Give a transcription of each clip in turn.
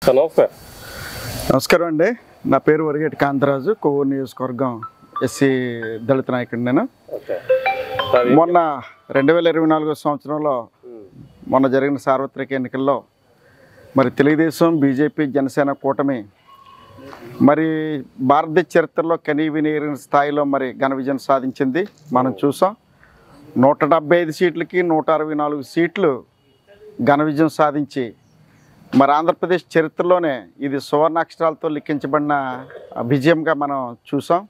నమస్తే. నమస్కారం అండి. నా పేరు వరిగేటి కాంతరాజు, కొవ్వూరు నియోజకవర్గం ఎస్సీ దళిత నాయకుడు. నేను మొన్న 2024 సంవత్సరంలో మొన్న జరిగిన సార్వత్రిక ఎన్నికల్లో మరి తెలుగుదేశం, బీజేపీ, జనసేన కూటమి మరి భారతదేశ చరిత్రలో కనీవినీరిన స్థాయిలో మరి ఘన విజయం సాధించింది. మనం చూసాం. 175 సీట్లకి 164 సీట్లు ఘన విజయం సాధించి మరి ఆంధ్రప్రదేశ్ చరిత్రలోనే ఇది సువర్ణాక్షరాలతో లిఖించబడిన విజయంగా మనం చూసాం.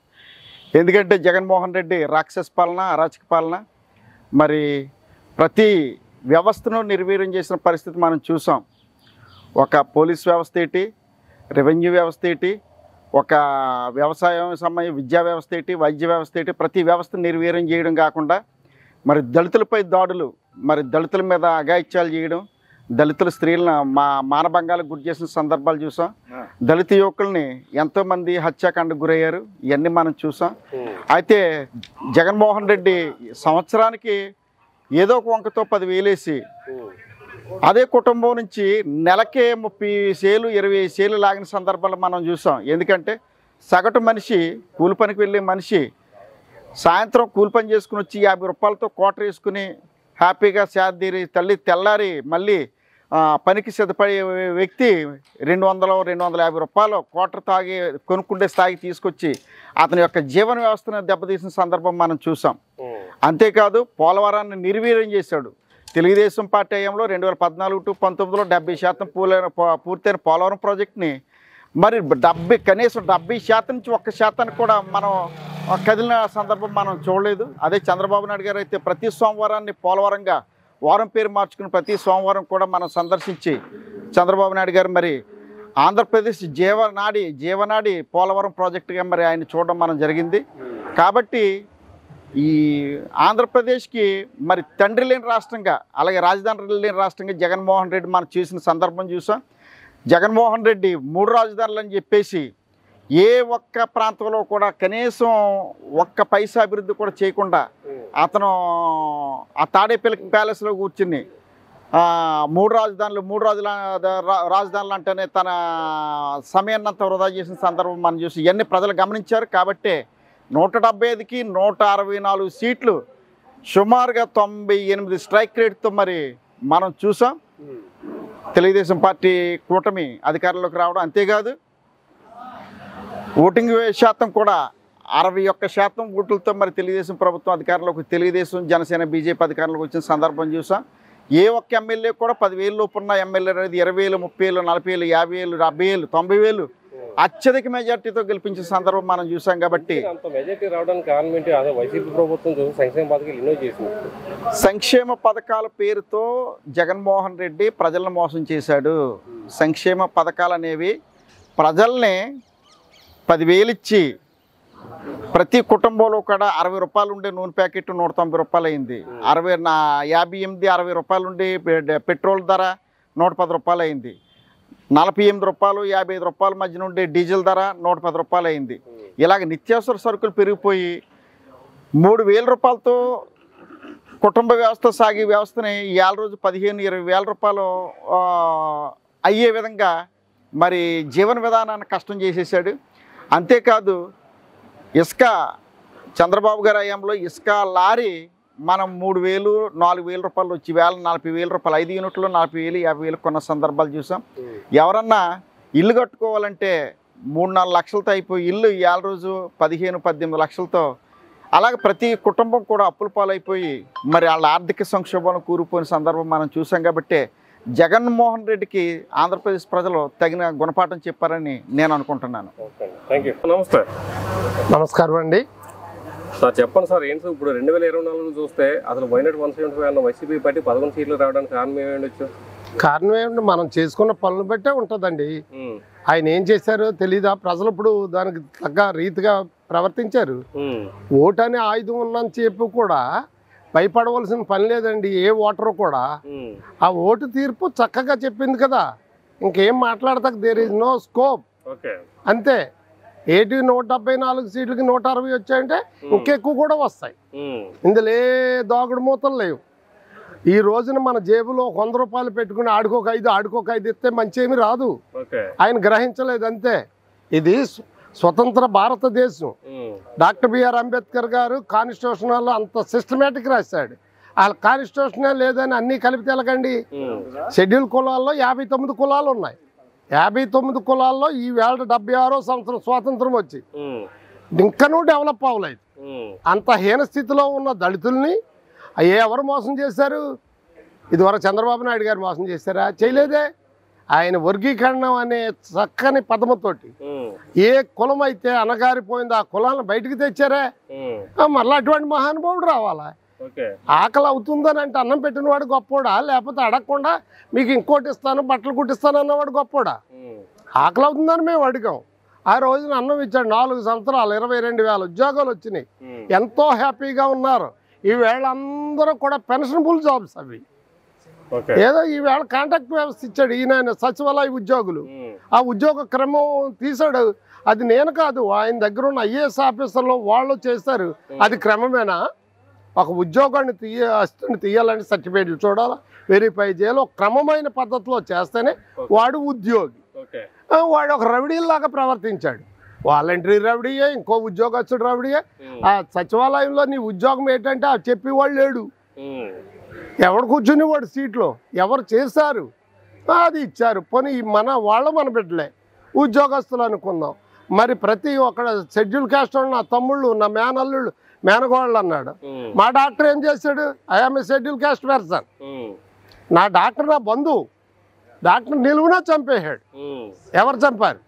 ఎందుకంటే జగన్మోహన్ రెడ్డి రాక్షస పాలన, అరాచక పాలన, మరి ప్రతి వ్యవస్థను నిర్వీర్యం చేసిన పరిస్థితి మనం చూసాం. ఒక పోలీస్ వ్యవస్థ ఏంటి, రెవెన్యూ వ్యవస్థ ఏంటి, ఒక వ్యవసాయం సంబంధించిన విద్యా వ్యవస్థ ఏంటి, వైద్య వ్యవస్థ ఏంటి, ప్రతి వ్యవస్థ నిర్వీర్యం చేయడం కాకుండా మరి దళితులపై దాడులు, మరి దళితుల మీద అఘాయిత్యాలు చేయడం, దళితుల స్త్రీలను మానభంగాలకు గురి చేసిన సందర్భాలు చూసాం. దళిత యువకుల్ని ఎంతోమంది హత్యాకాండకు గురయ్యారు. ఇవన్నీ మనం చూసాం. అయితే జగన్మోహన్ రెడ్డి సంవత్సరానికి ఏదో ఒక వంకతో 10,000 వేసి అదే కుటుంబం నుంచి నెలకే 30,000, 20,000 లాగిన సందర్భాలు మనం చూసాం. ఎందుకంటే సగటు మనిషి, కూలి పనికి వెళ్ళే మనిషి సాయంత్రం కూలి పని చేసుకుని వచ్చి 50 రూపాయలతో క్వార్టర్ వేసుకుని హ్యాపీగా శాదీరి తెల్లారి మళ్ళీ పనికి సిద్ధపడే వ్యక్తి 200-250 రూపాయలు క్వార్టర్ కొనుక్కుండే స్థాయికి తీసుకొచ్చి అతని యొక్క జీవన వ్యవస్థను దెబ్బతీసిన సందర్భం మనం చూసాం. అంతేకాదు పోలవరాన్ని నిర్వీర్యం చేశాడు. తెలుగుదేశం పార్టీ హయాంలో 2014 to 19లో 70% పూర్తయిన పోలవరం ప్రాజెక్ట్ని మరి కనీసం 70% నుంచి 1% కూడా మనం కదిలిన సందర్భం మనం చూడలేదు. అదే చంద్రబాబు నాయుడు గారు అయితే ప్రతి సోమవారాన్ని పోలవరంగా వారం పేరు మార్చుకుని ప్రతి సోమవారం కూడా మనం సందర్శించి చంద్రబాబు నాయుడు గారు మరి ఆంధ్రప్రదేశ్ జీవనాడి పోలవరం ప్రాజెక్టుగా మరి ఆయన చూడడం మనం జరిగింది. కాబట్టి ఈ ఆంధ్రప్రదేశ్కి మరి తండ్రి లేని రాష్ట్రంగా, అలాగే రాజధాని లేని రాష్ట్రంగా జగన్మోహన్ రెడ్డి మనం చూసిన సందర్భం చూసాం. జగన్మోహన్ రెడ్డి 3 రాజధానులు అని చెప్పేసి ఏ ఒక్క ప్రాంతంలో కూడా కనీసం ఒక్క పైసా అభివృద్ధి కూడా చేయకుండా అతను ఆ తాడేపల్లి ప్యాలెస్లో కూర్చుని 3 రాజధానులు అంటేనే తన సమయాన్నంతా వృధా చేసిన సందర్భం మనం చూసి ఇవన్నీ ప్రజలు గమనించారు. కాబట్టి 175కి 164 సీట్లు, సుమారుగా 98 స్ట్రైక్ రేట్తో మరి మనం చూసాం తెలుగుదేశం పార్టీ కూటమి అధికారంలోకి రావడం. అంతేకాదు ఓటింగ్ శాతం కూడా 61% ఓట్లతో మరి తెలుగుదేశం ప్రభుత్వం అధికారంలోకి, తెలుగుదేశం, జనసేన, బీజేపీ అధికారంలోకి వచ్చిన సందర్భం చూసాం. ఏ ఒక్క ఎమ్మెల్యే కూడా 10,000 లోపు ఉన్న ఎమ్మెల్యే అనేది 20,000, 30,000, 40,000, 50,000, 70,000, 90,000 అత్యధిక మెజార్టీతో గెలిపించిన సందర్భం మనం చూసాం. కాబట్టి సంక్షేమ పథకాల పేరుతో జగన్మోహన్ రెడ్డి ప్రజలను మోసం చేశాడు. సంక్షేమ పథకాలు అనేవి ప్రజల్ని 10,000 ఇచ్చి ప్రతి కుటుంబంలో కూడా 60 రూపాయలు ఉండే నూనె ప్యాకెట్ 190 రూపాయలు అయింది. 58-60 రూపాయలు ఉండే పెట్రోల్ ధర 110 రూపాయలు అయింది. 48 రూపాయలు 55 రూపాయల మధ్య నుండి డీజిల్ ధర 110 రూపాయలు అయింది. ఇలాగ నిత్యావసర సరుకులు పెరిగిపోయి 3,000 రూపాయలతో కుటుంబ వ్యవస్థ సాగే వ్యవస్థని ఇవాళ రోజు 15-20,000 రూపాయలు అయ్యే విధంగా మరి జీవన విధానాన్ని కష్టం చేసేసాడు. అంతేకాదు ఇసుక చంద్రబాబు గారి హయాంలో ఇసుక లారీ మనం 3,000-4,000 రూపాయలు వచ్చి 40,000 రూపాయలు 5 యూనిట్లు 40,000, 50,000 కొన్న సందర్భాలు చూసాం. ఎవరన్నా ఇల్లు కట్టుకోవాలంటే 3-4 లక్షలతో అయిపోయి ఇల్లు ఇవాళ రోజు 15-18 లక్షలతో, అలాగే ప్రతి కుటుంబం కూడా అప్పుల పాలైపోయి మరి వాళ్ళ ఆర్థిక సంక్షోభం కూరుపోయిన సందర్భం మనం చూసాం. కాబట్టి జగన్మోహన్ రెడ్డికి ఆంధ్రప్రదేశ్ ప్రజలు తగిన గుణపాఠం చెప్పారని నేను అనుకుంటున్నాను. నమస్తే. నమస్కారం అండి సార్. చెప్పండి సార్, ఏంటి ఇప్పుడు 2024 చూస్తే అసలు వైనాట్ 175 అన్న వైసీపీ పార్టీ 11 సీట్లు రావడానికి కారణం ఏమిటొచ్చు? కారణం ఏమిటి, మనం చేసుకున్న పనులు బట్టే ఉంటుందండి. ఆయన ఏం చేశారో తెలీదా? ప్రజలు ఇప్పుడు దానికి తగ్గ రీతిగా ప్రవర్తించారు. ఓటు అనే ఆయుధం ఉన్నని చెప్పి కూడా భయపడవలసిన పని లేదండి. ఏ ఓటరు కూడా ఆ ఓటు తీర్పు చక్కగా చెప్పింది కదా, ఇంకేం మాట్లాడతాక దేర్ ఈజ్ నో స్కోప్. అంతే. 174 సీట్లకి 160 వచ్చాయంటే ఇంకెక్కువ కూడా వస్తాయి. ఇందులో ఏ దాగుడు మూతలు లేవు. ఈ రోజున మన జేబులో 100 రూపాయలు పెట్టుకుని ఆడుకోక 5 ఇస్తే మంచి ఏమి రాదు. ఆయన గ్రహించలేదు అంతే. ఇది స్వతంత్ర భారతదేశం. డాక్టర్ బిఆర్ అంబేద్కర్ గారు కాన్స్టిట్యూషన్లో అంత సిస్టమేటిక్ రాశాడు. వాళ్ళ కాన్స్టిట్యూషనే లేదని అన్నీ కలిపి తెలకండి. షెడ్యూల్ కులాల్లో 59 కులాలు ఉన్నాయి. 59 కులాల్లో ఈ వేళ 76వ సంవత్సరం స్వాతంత్రం వచ్చి ఇంకనూ డెవలప్ అవ్వలేదు. అంత హీన స్థితిలో ఉన్న దళితుల్ని ఎవరు మోసం చేశారు? ఇదివరకు చంద్రబాబు నాయుడు గారు మోసం చేశారా? చేయలేదే. ఆయన వర్గీకరణ అనే చక్కని పదముతోటి ఏ కులం అయితే అనగారిపోయిందో ఆ కులాలను బయటికి తెచ్చారే. మళ్ళీ అటువంటి మహానుభావుడు రావాలా? ఆకలి అవుతుందని అంటే అన్నం పెట్టిన వాడు గొప్పోడా, లేకపోతే అడగకుండా మీకు ఇంకోటి ఇస్తాను బట్టలు కుట్టిస్తాను అన్నవాడు గొప్పోడా? ఆకలి అవుతుందని మేము అడిగాం. ఆ రోజున అన్నం ఇచ్చాడు. 4 సంవత్సరాలు 22,000 ఉద్యోగాలు వచ్చినాయి. ఎంతో హ్యాపీగా ఉన్నారు. ఈవేళ అందరూ కూడా పెన్షనబుల్ జాబ్స్ అవి. ఏదో ఈవేళ కాంట్రాక్ట్ వ్యవస్థ ఇచ్చాడు ఈయన సచివాలయ ఉద్యోగులు. ఆ ఉద్యోగ క్రమం తీసాడు. అది నేను కాదు, ఆయన దగ్గర ఉన్న ఐఏఎస్ ఆఫీసర్లు వాళ్ళు చేస్తారు. అది క్రమమేనా? ఒక ఉద్యోగాన్ని తీయాలని సర్టిఫికేట్లు చూడాలా, వెరిఫై చేయాలి. ఒక క్రమమైన పద్ధతిలో చేస్తేనే వాడు ఉద్యోగి. వాడు ఒక రౌడీలాగా ప్రవర్తించాడు. వాలంటరీ రౌడీయే, ఇంకో ఉద్యోగస్తుడు రౌడీయే. ఆ సచివాలయంలో నీ ఉద్యోగం ఏంటంటే ఆ చెప్పేవాడు లేడు. ఎవడు కూర్చుని వాడు సీట్లో ఎవరు చేశారు అది ఇచ్చారు. పోనీ మన బిడ్డలే ఉద్యోగస్తులు అనుకుందాం. మరి ప్రతి ఒక్క షెడ్యూల్ కాస్ట్ నా తమ్ముళ్ళు, నా మేనల్లుళ్ళు, మేనగోళ్ళు అన్నాడు. మా డాక్టర్ ఏం చేశాడు? I'm a schedule caste person. నా డాక్టర్ నా బంధువు. డాక్టర్ నిలువునా చంపేశాడు. ఎవరు చంపారు?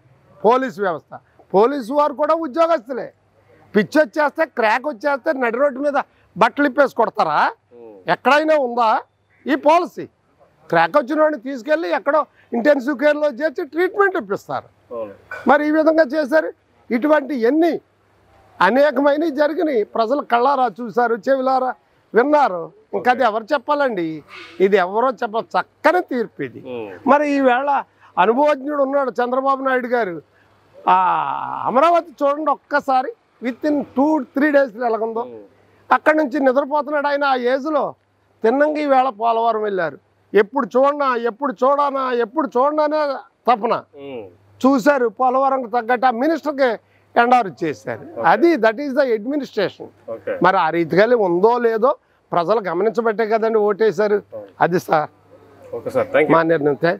పోలీసు వ్యవస్థ. పోలీసు వారు కూడా ఉద్యోగస్తులే. పిచ్చి వచ్చేస్తే, క్రాక్ వచ్చేస్తే నడి రోడ్డు మీద బట్టలు ఇప్పేసి కొడతారా? ఎక్కడైనా ఉందా ఈ పాలసీ? క్రాక్ వచ్చిన వాడిని తీసుకెళ్ళి ఎక్కడో ఇంటెన్సివ్ కేర్లో చేర్చి ట్రీట్మెంట్ ఇప్పిస్తారు. మరి ఈ విధంగా చేశారు. ఇటువంటి ఎన్ని అనేకమైనవి జరిగినాయి. ప్రజలు కళ్ళారా చూశారు, చెవిలారా విన్నారు. ఇంకా అది ఎవరు చెప్పాలండి? ఇది ఎవరో చక్కని తీర్పు ఇది. మరి ఈవేళ అనుభవజ్ఞుడు ఉన్నాడు చంద్రబాబు నాయుడు గారు. అమరావతి చూడండి ఒక్కసారి, విత్-ఇన్ 2-3 డేస్లో ఎలాగుందో. అక్కడి నుంచి నిద్రపోతున్నాడు ఆయన. ఆ ఏజ్లో తిన్నంగా ఈవేళ పోలవరం వెళ్ళారు. ఎప్పుడు చూడనా తపన చూశారు. పోలవరంకి తగ్గట్టు ఆ మినిస్టర్కి ఎండారు చేశారు. That is the administration. మరి ఆ రీతిగా ఉందో లేదో ప్రజలు గమనించబట్టే కదండి ఓటేశారు. అది సార్ మా నిర్ణయం.